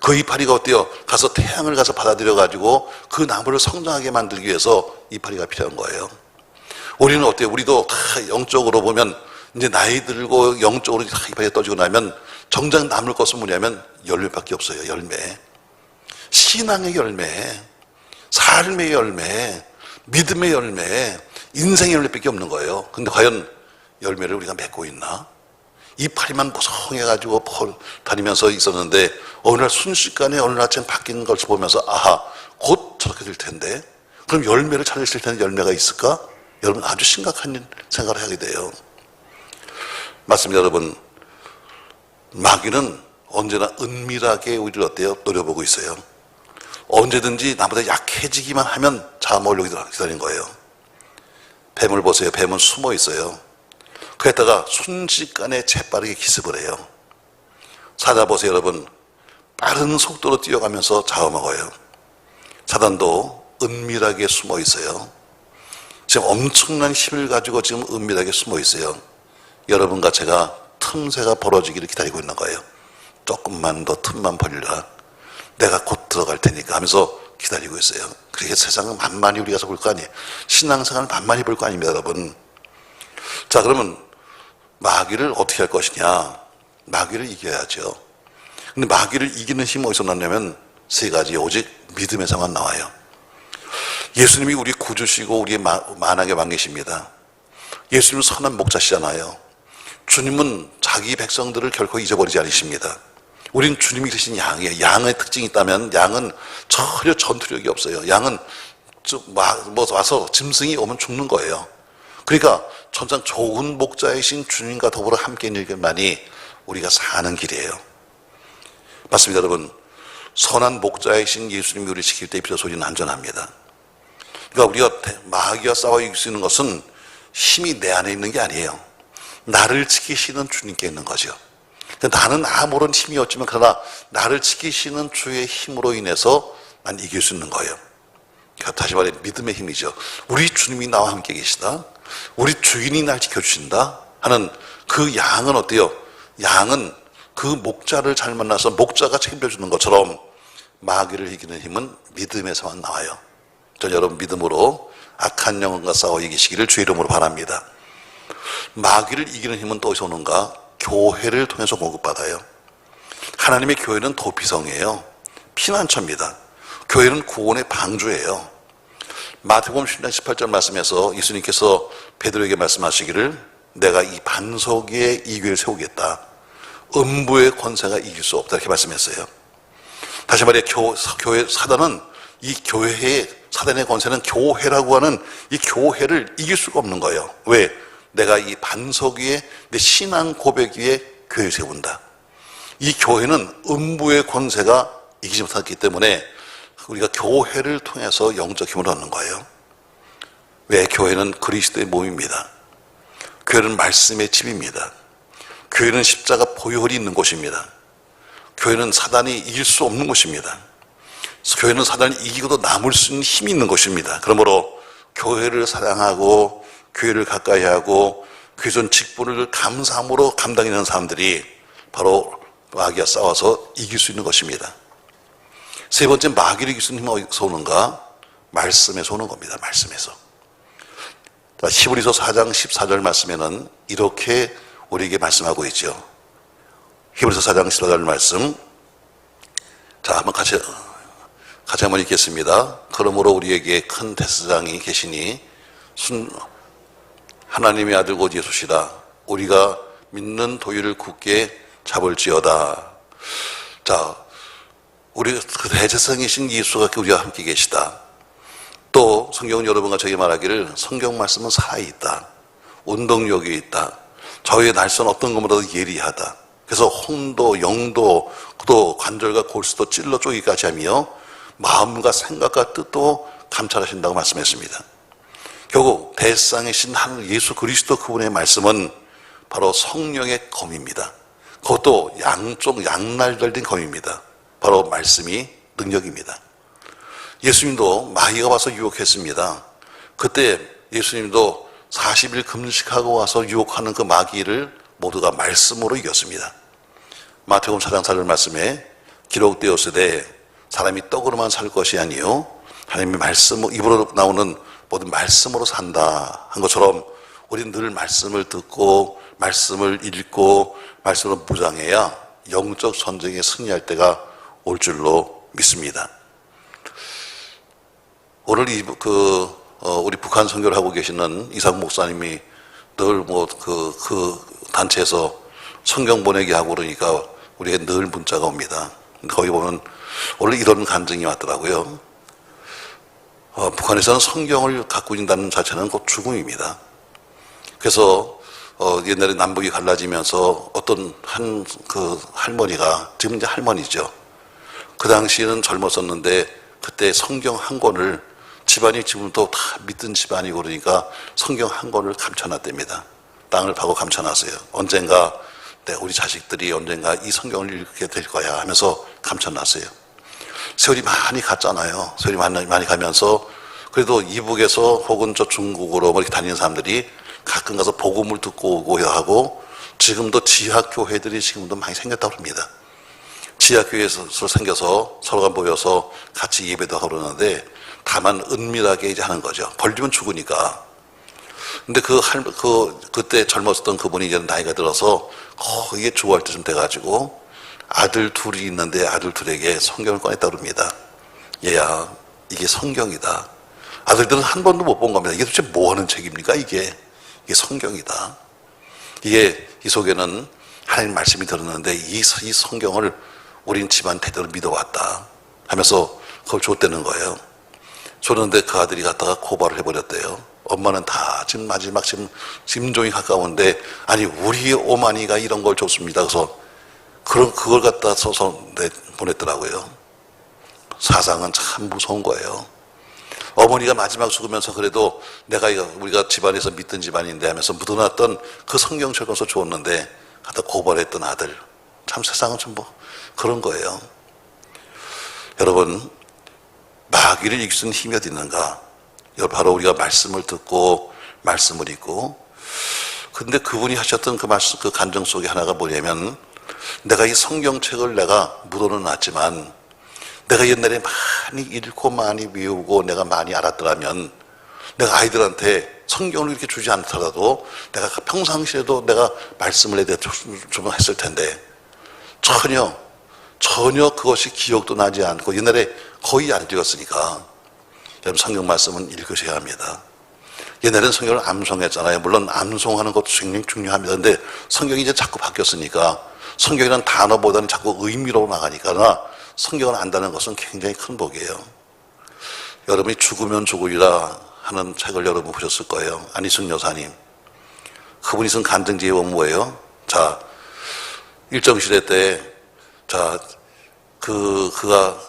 그 이파리가 어때요? 가서 태양을 가서 받아들여가지고 그 나무를 성장하게 만들기 위해서 이파리가 필요한 거예요. 우리는 어때요? 우리도 다 영적으로 보면 이제 나이 들고 영적으로 다 이파리가 떠지고 나면 정작 남을 것은 뭐냐면 열매밖에 없어요. 열매. 신앙의 열매, 삶의 열매, 믿음의 열매, 인생의 열매밖에 없는 거예요. 근데 과연 열매를 우리가 맺고 있나? 이파리만 보송해가지고 다니면서 있었는데 어느 날 순식간에 어느 날 아침 바뀐 걸 보면서 곧 저렇게 될 텐데 그럼 열매를 찾으실 텐데 열매가 있을까? 여러분 아주 심각한 생각을 하게 돼요. 맞습니다, 여러분. 마귀는 언제나 은밀하게 우리를 어때요? 노려보고 있어요. 언제든지 나보다 약해지기만 하면 잡아먹으려고 기다린 거예요. 뱀을 보세요. 뱀은 숨어 있어요. 그랬다가 순식간에 재빠르게 기습을 해요. 사자 보세요, 여러분. 빠른 속도로 뛰어가면서 잡아먹어요. 사단도 은밀하게 숨어 있어요. 지금 엄청난 힘을 가지고 지금 은밀하게 숨어 있어요. 여러분과 제가 틈새가 벌어지기를 기다리고 있는 거예요. 조금만 더 틈만 벌려라. 내가 곧 들어갈 테니까 하면서 기다리고 있어요. 그렇게 세상은 만만히 우리가 볼 거 아니에요. 신앙생활을 만만히 볼 거 아닙니다, 여러분. 자, 그러면 마귀를 어떻게 할 것이냐? 마귀를 이겨야죠. 근데 마귀를 이기는 힘이 어디서 났냐면 세 가지, 오직 믿음에서만 나와요. 예수님이 우리 구주시고 우리의 만왕의 왕이십니다. 예수님은 선한 목자시잖아요. 주님은 자기 백성들을 결코 잊어버리지 않으십니다. 우린 주님이 되신 양이에요. 양의 특징이 있다면 양은 전혀 전투력이 없어요. 양은 와서 짐승이 오면 죽는 거예요. 그러니까 천상 좋은 목자이신 주님과 더불어 함께 있는 것만이 우리가 사는 길이에요. 맞습니다, 여러분. 선한 목자이신 예수님이 우리 지킬 때 입혀 소리는 안전합니다. 그러니까 우리가 마귀와 싸워 이길 수 있는 것은 힘이 내 안에 있는 게 아니에요. 나를 지키시는 주님께 있는 거죠. 나는 아무런 힘이 없지만 그러나 나를 지키시는 주의 힘으로 인해서 난 이길 수 있는 거예요. 그러니까 다시 말해 믿음의 힘이죠. 우리 주님이 나와 함께 계시다, 우리 주인이 날 지켜주신다 하는 그 양은 어때요? 양은 그 목자를 잘 만나서 목자가 책임져주는 것처럼 마귀를 이기는 힘은 믿음에서만 나와요. 전 여러분 믿음으로 악한 영혼과 싸워 이기시기를 주의 이름으로 바랍니다. 마귀를 이기는 힘은 또 어디서 오는가? 교회를 통해서 공급받아요. 하나님의 교회는 도피성이에요. 피난처입니다. 교회는 구원의 방주예요. 마태복음 10장 18절 말씀에서 예수님께서 베드로에게 말씀하시기를 내가 이 반석 위에 이 교회를 세우겠다. 음부의 권세가 이길 수 없다 이렇게 말씀했어요. 다시 말해 교회 사단은 이 교회의 사단의 권세는 교회라고 하는 이 교회를 이길 수가 없는 거예요. 왜? 내가 이 반석 위에 내 신앙 고백 위에 교회를 세운다. 이 교회는 음부의 권세가 이기지 못했기 때문에 우리가 교회를 통해서 영적 힘을 얻는 거예요. 왜? 교회는 그리스도의 몸입니다. 교회는 말씀의 집입니다. 교회는 십자가 보혈이 있는 곳입니다. 교회는 사단이 이길 수 없는 곳입니다. 교회는 사단이 이기고도 남을 수 있는 힘이 있는 곳입니다. 그러므로 교회를 사랑하고 교회를 가까이 하고 교회전 직분을 감사함으로 감당하는 사람들이 바로 마귀와 싸워서 이길 수 있는 것입니다. 세 번째, 마귀를 이길 수 있는 힘은 어디서 오는가? 말씀에서 오는 겁니다. 말씀에서. 히브리서 4장 14절 말씀에는 이렇게 우리에게 말씀하고 있죠. 히브리서 4장 14절 말씀. 자, 한번 같이 한번 읽겠습니다. 그러므로 우리에게 큰 대제사장이 계시니 하나님의 아들 곧 예수시라. 우리가 믿는 도리를 굳게 잡을지어다. 자, 우리 그 대제사장이신 예수가 우리와 함께 계시다. 또 성경은 여러분과 저에게 말하기를 성경 말씀은 살아있다. 운동력이 있다. 저희의 날선 어떤 것보다도 예리하다. 그래서 홍도, 영도, 또 관절과 골수도 찔러 쪼기까지 하며 마음과 생각과 뜻도 감찰하신다고 말씀했습니다. 결국 대상이신 하나님 예수 그리스도 그분의 말씀은 바로 성령의 검입니다. 그것도 양날달린 검입니다. 바로 말씀이 능력입니다. 예수님도 마귀가 와서 유혹했습니다. 그때 예수님도 40일 금식하고 와서 유혹하는 그 마귀를 모두가 말씀으로 이겼습니다. 마태복음 4장 4절 말씀에 기록되었으되 사람이 떡으로만 살 것이 아니요 하나님의 말씀, 입으로 나오는 모든 말씀으로 산다 한 것처럼 우리는 늘 말씀을 듣고 말씀을 읽고 말씀으로 무장해야 영적 전쟁에 승리할 때가 올 줄로 믿습니다. 오늘 우리 북한 선교를 하고 계시는 이상 목사님이 늘 그 단체에서 성경 보내기 하고 그러니까 우리에게 늘 문자가 옵니다. 거기 보면 원래 이런 간증이 왔더라고요. 북한에서는 성경을 갖고 있다는 자체는 곧 죽음입니다. 그래서 옛날에 남북이 갈라지면서 어떤 그 할머니가, 지금 이제 할머니죠. 그 당시에는 젊었었는데 그때 성경 한 권을 집안이 지금도 다 믿던 집안이고 그러니까 성경 한 권을 감춰놨답니다. 땅을 파고 감춰놨어요. 언젠가 우리 자식들이 언젠가 이 성경을 읽게 될 거야 하면서 감춰놨어요. 세월이 많이 갔잖아요. 세월이 많이 가면서 그래도 이북에서 혹은 저 중국으로 이렇게 다니는 사람들이 가끔 가서 복음을 듣고 오고 하고 지금도 지하교회들이 지금도 많이 생겼다고 합니다. 지하교회에서 생겨서 서로가 모여서 같이 예배도 하고 그러는데 다만 은밀하게 이제 하는 거죠. 벌리면 죽으니까. 근데 그때 젊었었던 그분이 이제 나이가 들어서 이게 좋아할 때쯤 돼가지고 아들 둘이 있는데 아들 둘에게 성경을 꺼냈다고 합니다. 얘야, 이게 성경이다. 아들들은 한 번도 못 본 겁니다. 이게 도대체 뭐 하는 책입니까? 이게 성경이다. 이 속에는 하나님 말씀이 들었는데 이 성경을 우린 집안 대대로 믿어왔다 하면서 그걸 줬다는 거예요. 줬는데 그 아들이 갖다가 고발을 해버렸대요. 엄마는 다 지금 마지막 지금 심종이 가까운데 아니 우리 오마니가 이런 걸 줬습니다. 그래서 그걸 갖다 써서 보냈더라고요. 사상은 참 무서운 거예요. 어머니가 마지막 죽으면서 그래도 우리가 집안에서 믿던 집안인데 하면서 묻어놨던 그 성경책을 써 주었는데 갖다 고발했던 아들. 참 세상은 좀 그런 거예요. 여러분, 마귀를 이길 수 있는 힘이 어디 있는가? 바로 우리가 말씀을 듣고 말씀을 읽고. 근데 그분이 하셨던 그 말씀, 그 간증 속에 하나가 뭐냐면 내가 이 성경책을 내가 묻어는 놨지만 내가 옛날에 많이 읽고 많이 외우고 내가 많이 알았더라면 내가 아이들한테 성경을 이렇게 주지 않더라도 내가 평상시에도 내가 말씀을 좀 했을 텐데 전혀 그것이 기억도 나지 않고 옛날에 거의 안 읽었으니까 여러분 성경 말씀은 읽으셔야 합니다. 옛날에는 성경을 암송했잖아요. 물론 암송하는 것도 굉장히 중요합니다. 근데 성경이 이제 자꾸 바뀌었으니까 성경이라는 단어보다는 자꾸 의미로 나가니까 성경을 안다는 것은 굉장히 큰 복이에요. 여러분이 죽으면 죽으리라 하는 책을 여러분 보셨을 거예요. 안희숙 여사님. 그분이 쓴 간증지의 원고예요. 자, 일정시대 때, 그가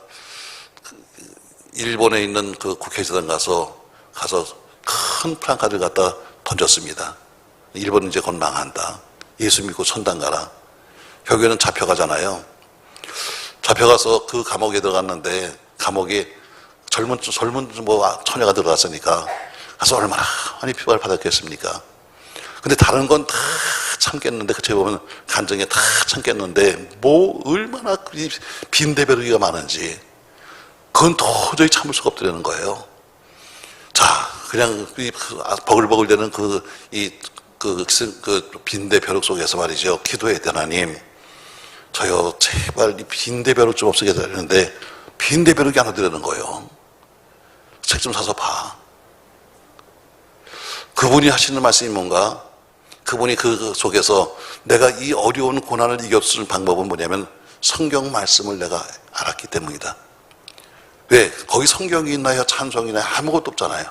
일본에 있는 그 국회의사당 가서 큰 플랜카드를 갖다 던졌습니다. 일본은 이제 곧 망한다. 예수 믿고 천당 가라. 결국에는 잡혀가잖아요. 잡혀가서 그 감옥에 들어갔는데 감옥에 젊은 처녀가 들어갔으니까 가서 얼마나 많이 비방을 받았겠습니까? 근데 다른 건 다 참겠는데 그때 보면 간증에 다 참겠는데 얼마나 빈대벼르기가 많은지 그건 도저히 참을 수가 없더라는 거예요. 자, 그냥 버글버글 되는 그 빈대벼룩 속에서 말이죠. 기도해야 돼, 하나님. 저요, 제발 이 빈대벼룩 좀 없애게 되는데 빈대벼룩이 안 오더라는 거예요. 책 좀 사서 봐. 그분이 하시는 말씀이 뭔가? 그분이 그 속에서 내가 이 어려운 고난을 이겼을 방법은 뭐냐면 성경 말씀을 내가 알았기 때문이다. 왜? 거기 성경이 있나요? 찬송이 있나요? 아무것도 없잖아요.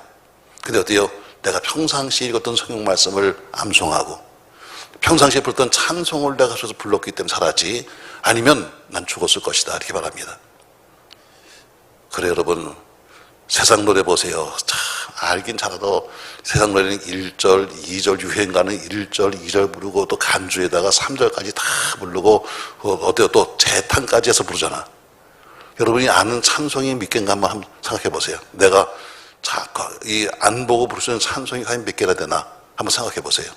근데 어때요? 내가 평상시에 읽었던 성경 말씀을 암송하고 평상시에 불렀던 찬송을 내가 가서 불렀기 때문에 살았지 아니면 난 죽었을 것이다. 이렇게 말합니다. 그래 여러분 세상 노래 보세요. 참 알긴 잘해도 세상 노래는 1절, 2절 유행가는 1절, 2절 부르고 또 간주에다가 3절까지 다 부르고 어때요? 또 재탄까지 해서 부르잖아. 여러분이 아는 찬송이 몇 개인가 한번 생각해 보세요. 내가 안 보고 부를 수 있는 찬송이 과연 몇 개나 되나 한번 생각해 보세요.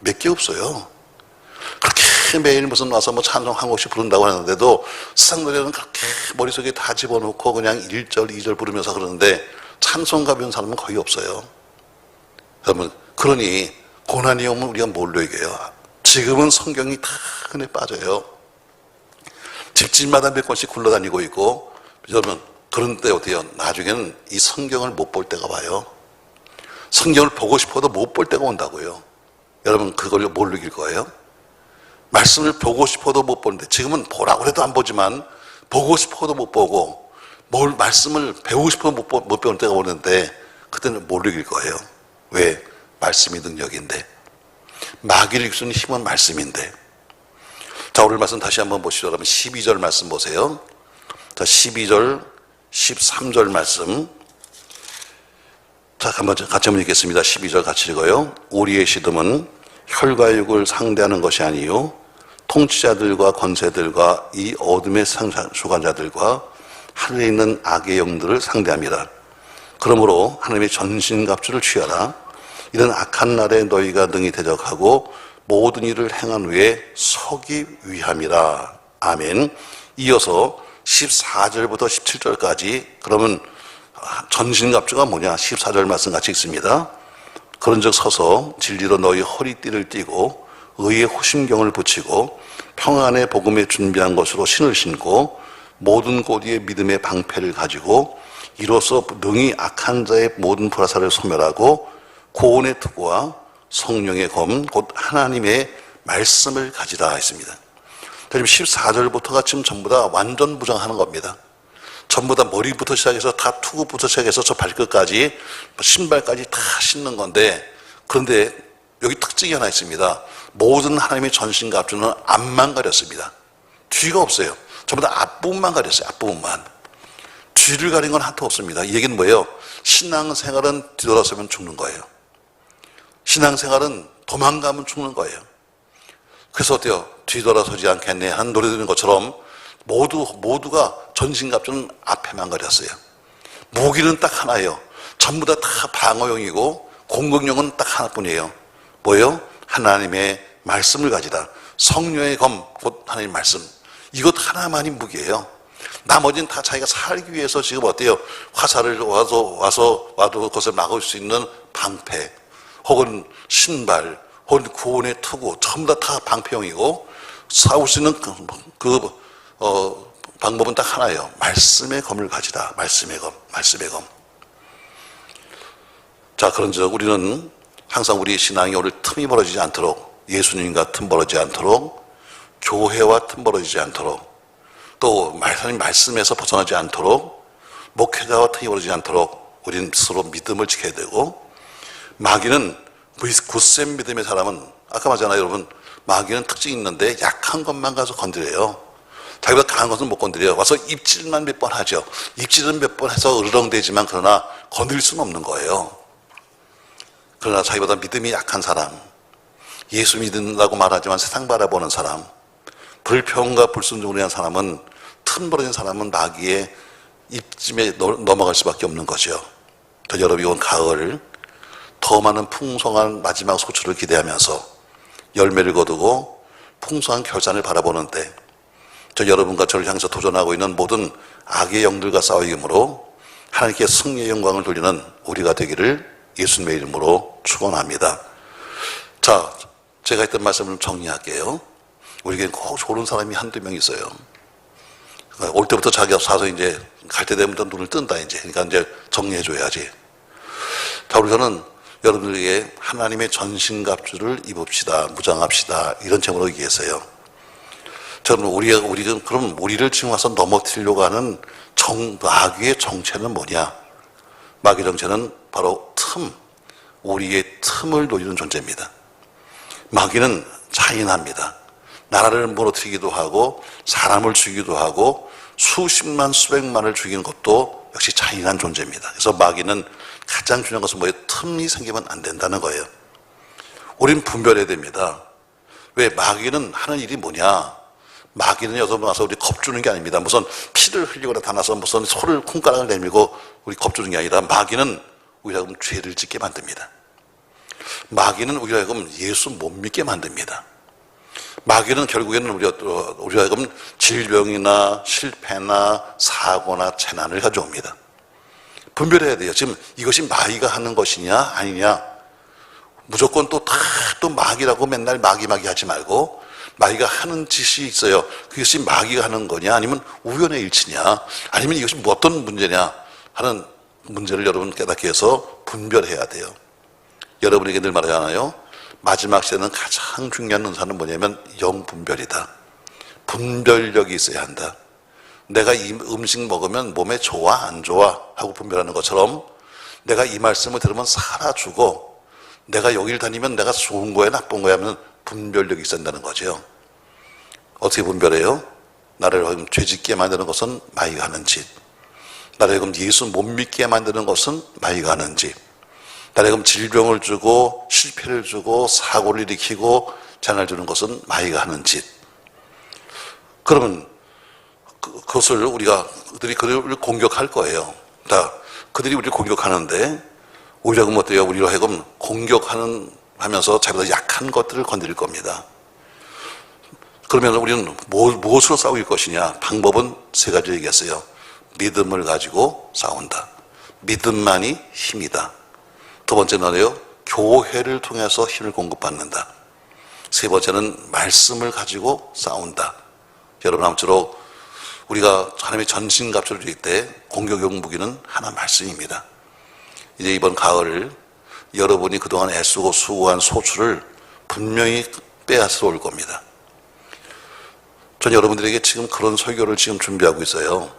몇 개 없어요. 그렇게 매일 무슨 와서 찬송 한 곡씩 부른다고 하는데도 세상 노래는 그렇게 머릿속에 다 집어넣고 그냥 1절, 2절 부르면서 그러는데 찬송가 배운 사람은 거의 없어요. 여러분, 그러니 고난이 오면 우리가 뭘로 이겨요? 지금은 성경이 다 흔해 빠져요. 집집마다 몇 권씩 굴러다니고 있고, 여러분, 그런데 어때요? 나중에는 이 성경을 못 볼 때가 와요. 성경을 보고 싶어도 못 볼 때가 온다고요. 여러분, 그걸 뭘로 이길 거예요? 말씀을 보고 싶어도 못 보는데, 지금은 보라고 해도 안 보지만, 보고 싶어도 못 보고, 말씀을 배우고 싶어도 못 배우는 때가 오는데, 그때는 뭘로 이길 거예요? 왜? 말씀이 능력인데. 마귀를 이길 수 있는 힘은 말씀인데. 자, 오늘 말씀 다시 한번 보시죠. 여러분 12절 말씀 보세요. 자, 12절, 13절 말씀. 자, 같이 한번 읽겠습니다. 12절 같이 읽어요. 우리의 시험은 혈과 육을 상대하는 것이 아니요 통치자들과 권세들과 이 어둠의 주관자들과 하늘에 있는 악의 영들을 상대합니다. 그러므로 하나님의 전신갑주를 취하라. 이런 악한 날에 너희가 능히 대적하고 모든 일을 행한 후에 서기 위함이라. 아멘. 이어서 14절부터 17절까지 그러면 전신갑주가 뭐냐? 14절 말씀 같이 읽습니다. 그런즉 서서 진리로 너희 허리띠를 띠고 의의 호심경을 붙이고 평안의 복음에 준비한 것으로 신을 신고 모든 고디의 믿음의 방패를 가지고 이로써 능히 악한 자의 모든 불화살을 소멸하고 구원의 투구와 성령의 검 곧 하나님의 말씀을 가지라 했습니다. 지금 14절부터가 지금 전부 다 완전 부정하는 겁니다. 전부 다 머리부터 시작해서 다 투구부터 시작해서 저 발끝까지 신발까지 다 신는 건데, 그런데 여기 특징이 하나 있습니다. 모든 하나님의 전신과 앞주는 앞만 가렸습니다. 뒤가 없어요. 전부 다 앞부분만 가렸어요. 앞부분만. 뒤를 가린 건 하나도 없습니다. 이 얘기는 뭐예요? 신앙생활은 뒤돌아서면 죽는 거예요. 신앙생활은 도망가면 죽는 거예요. 그래서 어때요? 뒤돌아서지 않겠네 하는 노래 들은 것처럼 모두가 전신갑주는 앞에만 가렸어요. 무기는 딱 하나예요. 전부 다 방어용이고 공격용은 딱 하나뿐이에요. 뭐예요? 하나님의 말씀을 가지라. 성령의 검, 곧 하나님의 말씀. 이것 하나만이 무기예요. 나머지는 다 자기가 살기 위해서 지금 어때요? 화살을 와도 그것을 막을 수 있는 방패, 혹은 신발, 혹은 구원의 투구, 전부 다 방패용이고, 싸울 수 있는 방법은 딱 하나예요. 말씀의 검을 가지라. 말씀의 검, 말씀의 검. 자, 그런즉 우리는 항상 우리 신앙이 오늘 틈이 벌어지지 않도록, 예수님과 틈 벌어지지 않도록, 교회와 틈 벌어지지 않도록, 또 하나님 말씀에서 벗어나지 않도록, 목회자와 틈이 벌어지지 않도록 우리는 스스로 믿음을 지켜야 되고, 마귀는 굳센 믿음의 사람은, 아까 말했잖아요, 여러분. 마귀는 특징이 있는데 약한 것만 가서 건드려요. 자기보다 강한 것은 못 건드려요. 와서 입질만 몇 번 하죠. 입질은 몇 번 해서 으르렁대지만 그러나 건드릴 수는 없는 거예요. 그러나 자기보다 믿음이 약한 사람, 예수 믿는다고 말하지만 세상 바라보는 사람, 불평과 불순종을 위한 사람은, 틈 벌어진 사람은 마귀의 입짐에 넘어갈 수밖에 없는 거죠. 여러분, 이번 가을 더 많은 풍성한 마지막 소출을 기대하면서 열매를 거두고 풍성한 결산을 바라보는데, 저 여러분과 저를 향해서 도전하고 있는 모든 악의 영들과 싸우므로 하나님께 승리의 영광을 돌리는 우리가 되기를 예수님의 이름으로 축원합니다. 자, 제가 했던 말씀을 정리할게요. 우리에겐 꼭 좋은 사람이 한두 명 있어요. 올 때부터 자기가 사서 이제 갈 때 되면 눈을 뜬다, 이제. 그러니까 이제 정리해줘야지. 자, 우리는 여러분들에게 하나님의 전신갑주를 입읍시다, 무장합시다, 이런 제목으로 얘기했어요. 저는 그럼 우리를 지금 와서 넘어뜨리려고 하는 마귀의 정체는 뭐냐? 마귀 정체는 바로 우리의 틈을 노리는 존재입니다. 마귀는 잔인합니다. 나라를 무너뜨리기도 하고, 사람을 죽이기도 하고, 수십만, 수백만을 죽이는 것도 역시 잔인한 존재입니다. 그래서 마귀는 가장 중요한 것은 뭐예요? 틈이 생기면 안 된다는 거예요. 우린 분별해야 됩니다. 왜? 마귀는 하는 일이 뭐냐? 마귀는 여러분 와서 우리 겁주는 게 아닙니다. 무슨 피를 흘리거나 다나서 무슨 소를 콩가락을 내밀고 우리 겁주는 게 아니라, 마귀는 우리가 죄를 짓게 만듭니다. 마귀는 우리가 예수 못 믿게 만듭니다. 마귀는 결국에는 우리가 질병이나 실패나 사고나 재난을 가져옵니다. 분별해야 돼요. 지금 이것이 마귀가 하는 것이냐 아니냐. 무조건 또 마귀라고 맨날 마귀 하지 말고, 마귀가 하는 짓이 있어요. 그것이 마귀가 하는 거냐, 아니면 우연의 일치냐, 아니면 이것이 어떤 문제냐 하는 문제를 여러분 깨닫게 해서 분별해야 돼요. 여러분에게 늘 말하잖아요. 마지막 시대는 가장 중요한 은사는 뭐냐면 영분별이다. 분별력이 있어야 한다. 내가 이 음식 먹으면 몸에 좋아 안 좋아 하고 분별하는 것처럼, 내가 이 말씀을 들으면 살아주고, 내가 여기를 다니면 내가 좋은 거야 나쁜 거야 하면 분별력이 있어야 한다는 거죠. 어떻게 분별해요? 나를 죄짓게 만드는 것은 마귀가 하는 짓, 나를 예수 못 믿게 만드는 것은 마귀가 하는 짓, 나를 질병을 주고 실패를 주고 사고를 일으키고 재난을 주는 것은 마귀가 하는 짓. 그러면 그것을 그들이 그를 공격할 거예요. 그들이 우리를 공격하는데, 오히려 어때요? 우리로 하여금 하면서 자기보다 약한 것들을 건드릴 겁니다. 그러면 우리는 무엇으로 싸울 것이냐? 방법은 세 가지 얘기했어요. 믿음을 가지고 싸운다. 믿음만이 힘이다. 두 번째는 뭐예요? 교회를 통해서 힘을 공급받는다. 세 번째는 말씀을 가지고 싸운다. 여러분, 아무쪼록 우리가 하나님의 전신갑주를 드릴 때 공격용 무기는 하나 말씀입니다. 이제 이번 가을 여러분이 그동안 애쓰고 수고한 소출을 분명히 빼앗으러 올 겁니다. 전 여러분들에게 지금 그런 설교를 지금 준비하고 있어요.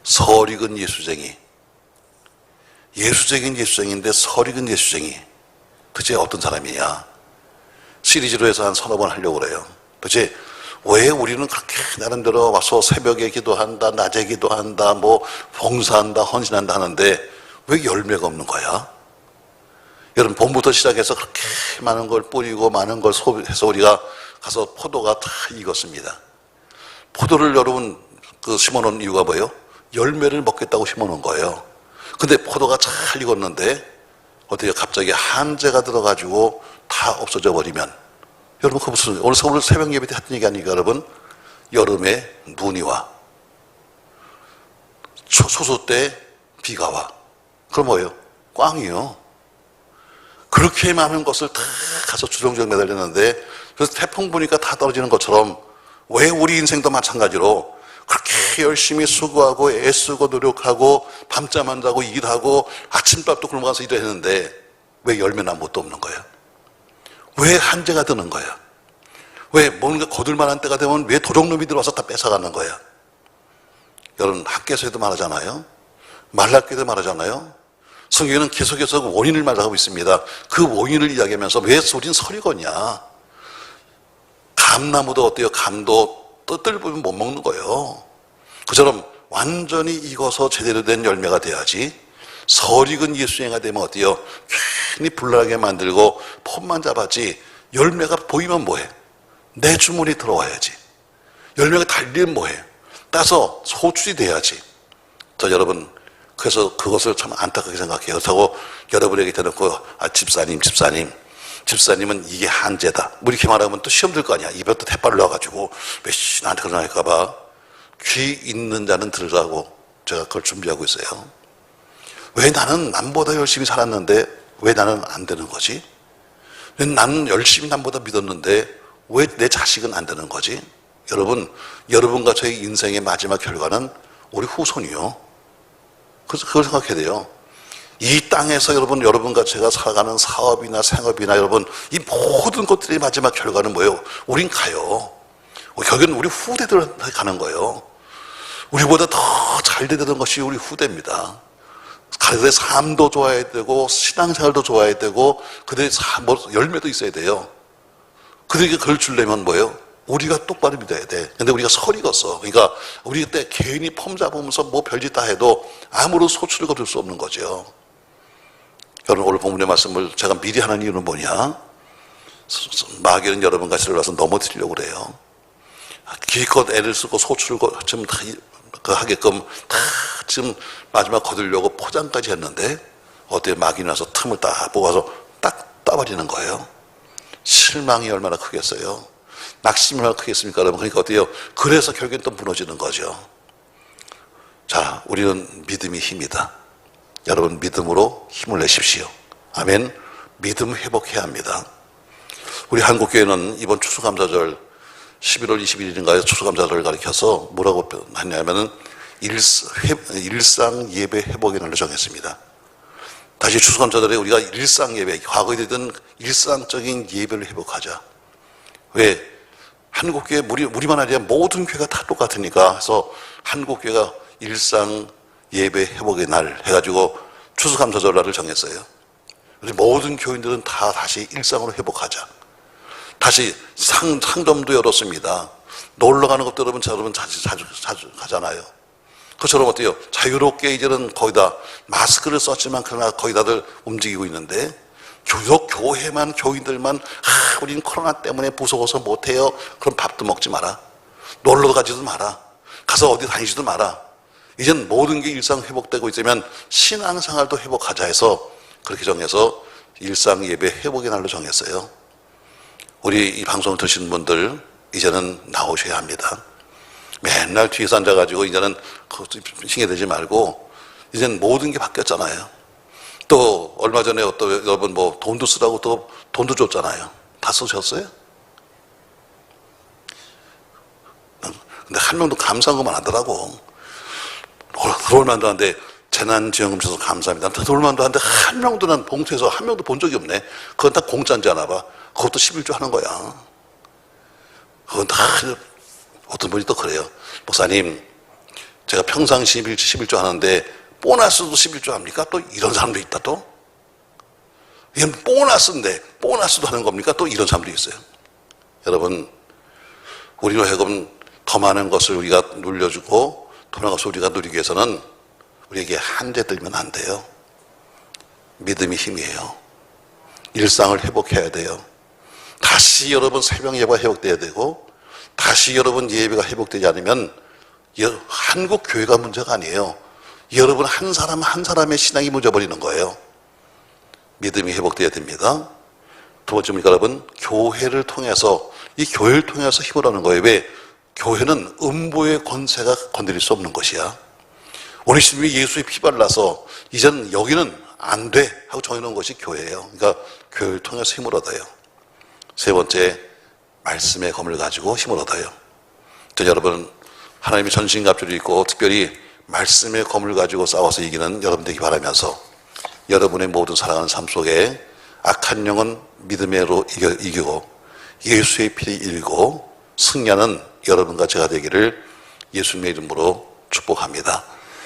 설익은 예수쟁이. 예수쟁이는 예수쟁이인데 설익은 예수쟁이. 도대체 어떤 사람이냐? 시리즈로 해서 한 서너 번 하려고 그래요. 도대체 왜 우리는 그렇게 나름대로 와서 새벽에 기도한다, 낮에 기도한다, 뭐 봉사한다, 헌신한다 하는데 왜 열매가 없는 거야? 여러분, 봄부터 시작해서 그렇게 많은 걸 뿌리고 많은 걸 소비해서 우리가 가서 포도가 다 익었습니다. 포도를 여러분 심어놓은 이유가 뭐예요? 열매를 먹겠다고 심어놓은 거예요. 근데 포도가 잘 익었는데 어떻게 갑자기 한재가 들어가지고 다 없어져 버리면, 여러분 그 무슨, 오늘 새벽 예배 때 했던 얘기 아닙니까 여러분? 여름에 눈이 와, 소소 때 비가 와. 그럼 뭐예요? 꽝이요. 그렇게 많은 것을 다 가서 주렁주렁 매달렸는데, 그래서 태풍 부니까 다 떨어지는 것처럼 왜 우리 인생도 마찬가지로 그렇게 열심히 수고하고 애쓰고 노력하고 밤잠 안 자고 일하고 아침밥도 굶어 가서 일했는데 왜 열매는 아무것도 없는 거야? 왜 한재가 드는 거야? 왜 뭔가 거둘만한 때가 되면 왜 도둑놈이 들어와서 다 뺏어가는 거야? 여러분, 학교에서도 말하잖아요. 말라교도 말하잖아요. 성경에는 계속해서 원인을 말하고 있습니다. 그 원인을 이야기하면서 왜 우린 설이거냐? 감나무도 어때요? 감도 뜰 보면 못 먹는 거예요. 그처럼 완전히 익어서 제대로 된 열매가 돼야지. 설익은 예수쟁이가 되면 어때요? 괜히 불나게 만들고 폼만 잡았지 열매가 보이면 뭐해? 내 주문이 들어와야지. 열매가 달리면 뭐해? 따서 소출이 돼야지. 자, 여러분, 그래서 그것을 참 안타깝게 생각해요. 그렇다고 여러분에게 대놓고 집사님은 이게 한재다, 뭐 이렇게 말하면 또 시험 들 거 아니야. 입에 또 대빨 넣어가지고 몇 나한테 그러나 할까봐 귀 있는 자는 들으라고 제가 그걸 준비하고 있어요. 왜 나는 남보다 열심히 살았는데 왜 나는 안 되는 거지? 왜 나는 열심히 남보다 믿었는데 왜 내 자식은 안 되는 거지? 여러분, 여러분과 저의 인생의 마지막 결과는 우리 후손이요. 그래서 그걸 생각해야 돼요. 이 땅에서 여러분과 제가 살아가는 사업이나 생업이나 여러분, 이 모든 것들의 마지막 결과는 뭐예요? 우린 가요. 결국은 우리 후대들한테 가는 거예요. 우리보다 더 잘 되던 것이 우리 후대입니다. 그들의 삶도 좋아야 되고 신앙생활도 좋아야 되고 그들의 열매도 있어야 돼요. 그들에게 그걸 주려면 뭐예요? 우리가 똑바로 믿어야 돼. 근데 우리가 설익었어. 그러니까 우리 그때 괜히 폼 잡으면서 뭐 별짓 다 해도 아무런 소출을 거둘 수 없는 거죠. 여러분, 오늘 본문의 말씀을 제가 미리 하는 이유는 뭐냐? 마귀는 여러분과 저를 와서 넘어뜨리려고 그래요. 기껏 애를 쓰고 소출을 지금 다 하게끔 다 지금 마지막 거두려고 포장까지 했는데 어떻게 마귀는 와서 틈을 딱 뽑아서 딱 따버리는 거예요. 실망이 얼마나 크겠어요? 낙심이 얼마나 크겠습니까, 여러분? 그러니까 어때요? 그래서 결국엔 또 무너지는 거죠. 자, 우리는 믿음이 힘이다. 여러분, 믿음으로 힘을 내십시오. 아멘. 믿음 회복해야 합니다. 우리 한국교회는 이번 추수감사절 11월 21일인가요? 추수감사절을 가리켜서 뭐라고 했냐면은 일상 예배 회복의 날로 정했습니다. 다시 추수감사절에 우리가 일상 예배, 과거에 되던 일상적인 예배를 회복하자. 왜? 한국교회 우리만 아니라 모든 교회가 다 똑같으니까 해서 한국교회가 일상 예배 회복의 날 해가지고 추수감사절날을 정했어요. 우리 모든 교인들은 다 다시 일상으로 회복하자. 다시 상점도 열었습니다. 놀러 가는 것도 여러분 자주 가잖아요. 그처럼 어때요? 자유롭게 이제는 거의 다 마스크를 썼지만 그러나 거의 다들 움직이고 있는데 교회만 교인들만 우린 코로나 때문에 무서워서 못해요. 그럼 밥도 먹지 마라. 놀러 가지도 마라. 가서 어디 다니지도 마라. 이젠 모든 게 일상 회복되고 있으면 신앙생활도 회복하자 해서 그렇게 정해서 일상 예배 회복의 날로 정했어요. 우리 이 방송을 들으시는 분들 이제는 나오셔야 합니다. 맨날 뒤에서 앉아가지고 이제는 핑계대지 말고 이제는 모든 게 바뀌었잖아요. 또 얼마 전에 또 여러분 뭐 돈도 쓰라고 또 돈도 줬잖아요. 다 쓰셨어요? 근데 한 명도 감사한 것만 하더라고. 들어올 만도 한데 재난지원금 주셔서 감사합니다. 되돌만도 하는데 한 명도 난 봉투에서 한 명도 본 적이 없네. 그건 다 공짜인지 아나 봐. 그것도 11조 하는 거야. 그건 다 어떤 분이 또 그래요. 목사님, 제가 평상시 11조 하는데 보너스도 11조 합니까? 또 이런 사람도 있다 또. 이건 보너스인데 보너스도 하는 겁니까? 또 이런 사람도 있어요. 여러분, 우리로 하여금 더 많은 것을 우리가 눌려주고 더 많은 것을 우리가 누리기 위해서는 우리에게 한대 들면 안 돼요. 믿음이 힘이에요. 일상을 회복해야 돼요. 다시 여러분 새벽 예배가 회복돼야 되고 다시 여러분 예배가 회복되지 않으면 한국 교회가 문제가 아니에요. 여러분 한 사람 한 사람의 신앙이 무너버리는 거예요. 믿음이 회복돼야 됩니다. 두 번째 보니까 여러분, 교회를 통해서, 이 교회를 통해서 힘을 얻는 거예요. 왜? 교회는 음보의 권세가 건드릴 수 없는 것이야. 우리 주님이 예수의 피 발라서 이제는 여기는 안 돼 하고 정해놓은 것이 교회예요. 그러니까 교회를 통해서 힘을 얻어요. 세 번째, 말씀의 검을 가지고 힘을 얻어요. 여러분, 하나님이 전신갑주를 입고 특별히 말씀의 검을 가지고 싸워서 이기는 여러분 되기 바라면서 여러분의 모든 살아가는 삶 속에 악한 영은 믿음으로 이기고 예수의 피를 이기고 승리하는 여러분과 제가 되기를 예수님의 이름으로 축복합니다.